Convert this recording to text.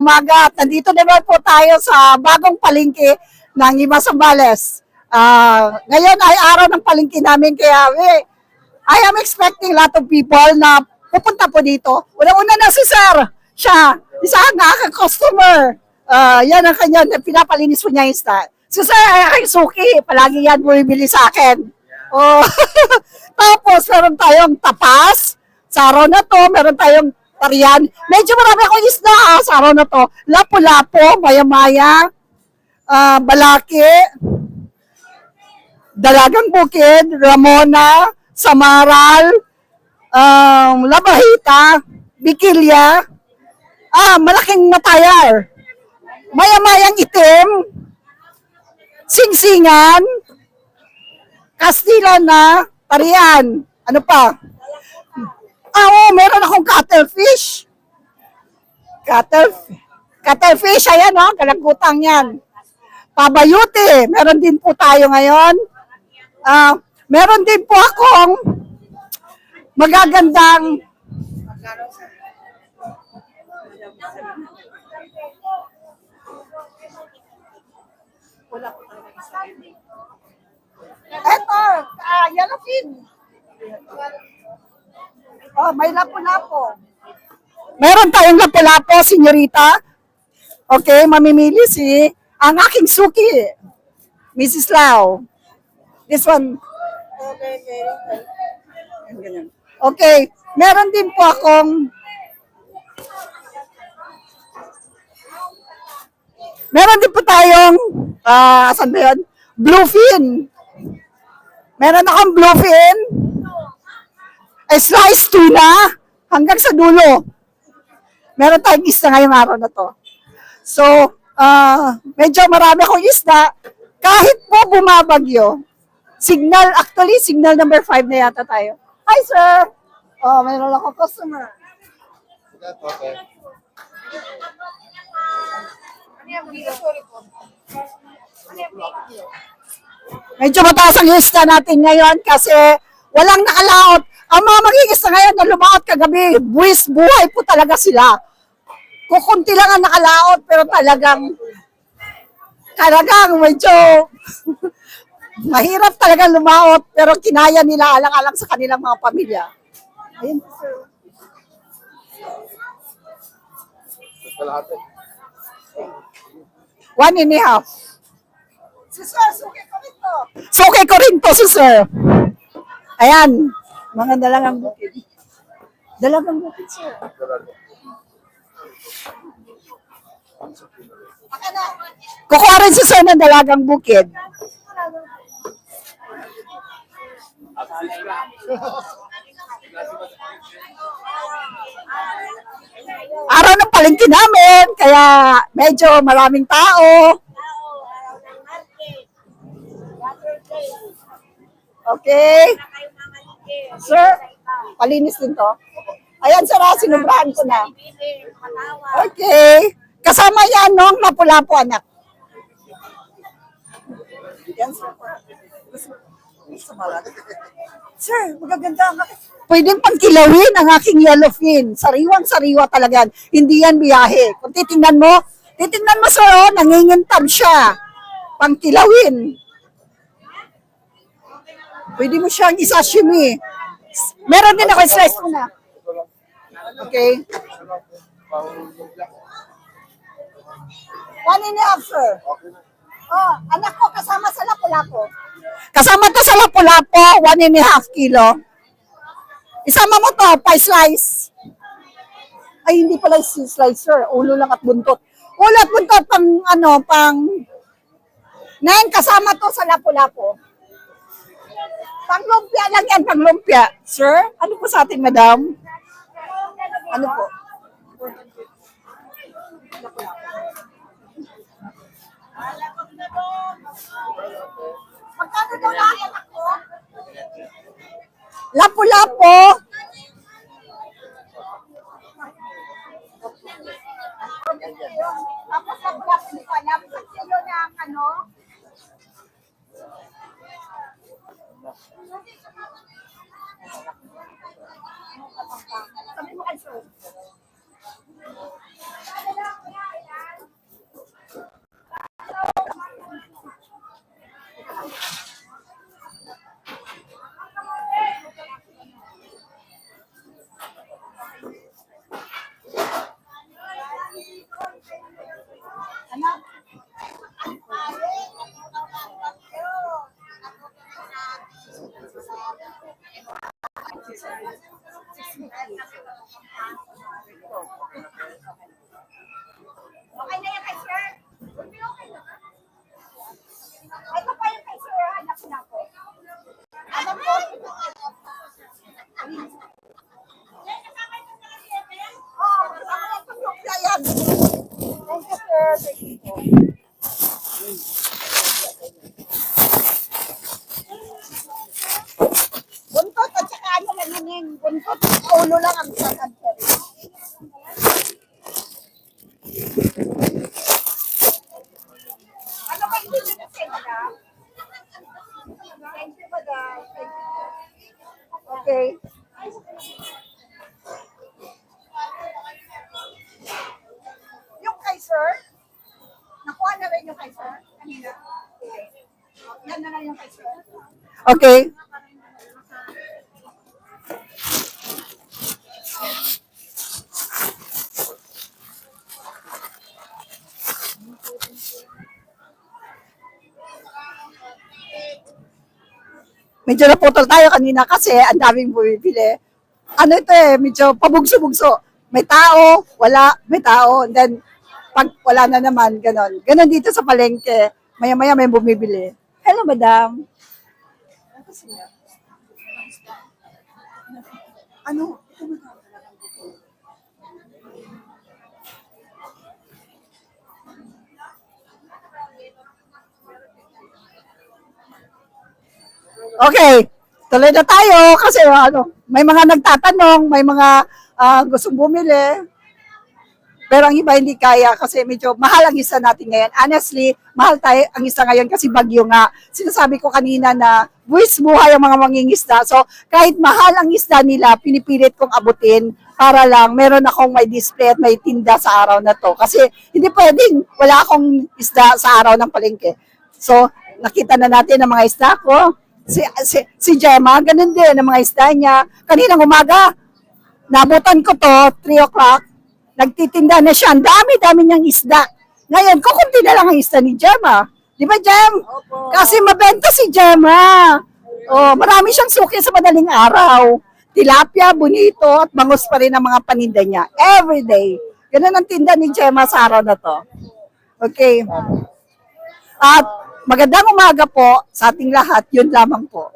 Umaga at nandito naman po tayo sa bagong palengke ng Ima Zambales. Ngayon ay araw ng palengke namin kaya I am expecting a lot of people na pupunta po dito. Una-una na si Sir, siya, isa ang aking customer. Yan ang kanya, pinapalinis po niya yung style. Si Sir ay aking suki, palagi yan bumibili sa akin. Oh. Tapos meron tayong tapas, sa araw na to, meron tayong tarian. Medyo marami akong isda sa araw na to. Lapu-lapo, maya-maya, balaki, dalagang bukid, ramona, samaral, labahita, bikilya, malaking matayar, maya-mayang itim, singsingan, kastila na, tarian, ano pa? Meron akong cuttlefish. Cuttlefish, ayan kalagutang yan. Pabayute, meron din po tayo ngayon. Meron din po akong magagandang eto, yellowfin. May lapu-lapo. Meron tayong lapu-lapo, senyorita. Okay, mamimili ang aking suki, Mrs. Lau. This one. Okay, meron din po akong tayong saan ba yun? Bluefin. Meron akong bluefin. Sliced tuna hanggang sa dulo. Meron tayong isda ngayong araw na to. So, medyo marami akong isda. Kahit po bumabagyo, signal number 5 na yata tayo. Hi, sir! Mayroon akong customer. Okay. Medyo mataas ang isda natin ngayon kasi walang nakalaot. Ang mga magiging ngayon na lumaot kagabi, buwis buhay po talaga sila. Kukunti lang ang nakalaot, pero talagang medyo mahirap talaga lumaot, pero kinaya nila alang-alang sa kanilang mga pamilya. Ayun po, sir. One and a half. Si sir, suki ko rin to. Suki ko rin to, si sir. Ayan. Mga dalagang bukid. Dalagang bukid, sir. Kukuha rin si sir ng dalagang bukid. Araw ng palengke namin, kaya medyo maraming tao. Okay. Sir, palinis din to. Ayan, sir, sinubrahan ko na. Okay. Kasama yan, lapu-lapo, anak. Yan, sir. Sir, magaganda ang pwedeng pangkilawin ang aking yellowfin. Sariwang-sariwa talaga. Hindi yan biyahe. Kung titingnan mo, sir, nangingintab siya. Pangkilawin. Pwede mo siyang isashimi. Meron din ako, slice mo na. Okay. 1.5, sir. Anak ko, kasama sa lapu-lapo. Kasama to sa lapu-lapo, 1.5 kilo. Isama mo to, pa-slice. Ay, hindi pala slice, sir. Ulo lang at buntot. Ulo at buntot, Ngayon, kasama to sa lapu-lapo. Panglumpia lang yan, panglumpia. Sir, ano po sa atin, madam? Ano po? Magkano daw na anak ko? Lapu-lapo. Tapos lapu-lapo ni Panam. Kilo na sabi mo kay sir. Ano? Okay na yan kay sir? Okay na. Ito pa yung kay sir, anak na po. Alam po. Oh, kasama yung tutok na yan. Thank you, sir. Thank you. Buntot at saka ano lang yan yung buntot. Ulo lang ang sakad, sir. Ano ba yung hindi kasi, madam? Thank you, madam. Thank you. Okay. Yung kay sir, nakuha na rin yung kay sir kanina. Okay. Yan na lang yung kay sir. Okay. Medyo naputol tayo kanina kasi ang daming bumibili. Ano ito medyo pabugso-bugso. May tao, wala, may tao. And then, pag wala na naman, ganon. Ganon dito sa palengke. Maya-maya may bumibili. Hello, madam. Ano? Okay, tuloy na tayo kasi may mga nagtatanong, may mga gustong bumili. Pero ang iba hindi kaya kasi medyo mahal ang isa natin ngayon. Honestly, mahal tayo ang isa ngayon kasi bagyo nga. Sinasabi ko kanina na buwis buhay ang mga mangingisda. So kahit mahal ang isda nila, pinipilit kong abutin para lang meron akong may display at may tinda sa araw na to. Kasi hindi pwedeng wala akong isda sa araw ng palengke. So nakita na natin ang mga isda ko. Si Gemma, ganun din ang mga isda niya. Kaninang umaga, nabutan ko to, 3 o'clock. Nagtitinda na siya. Ang dami-dami niyang isda. Ngayon, kukunti na lang ang isda ni Gemma. Di ba, Gem? Opo. Kasi mabenta si Gemma. Oh, marami siyang suki sa madaling araw. Tilapia, bonito, at bangus pa rin ang mga paninda niya. Every day. Ganun ang tinda ni Gemma sa araw na to. Okay. At magandang umaga po sa ating lahat. Yun lamang po.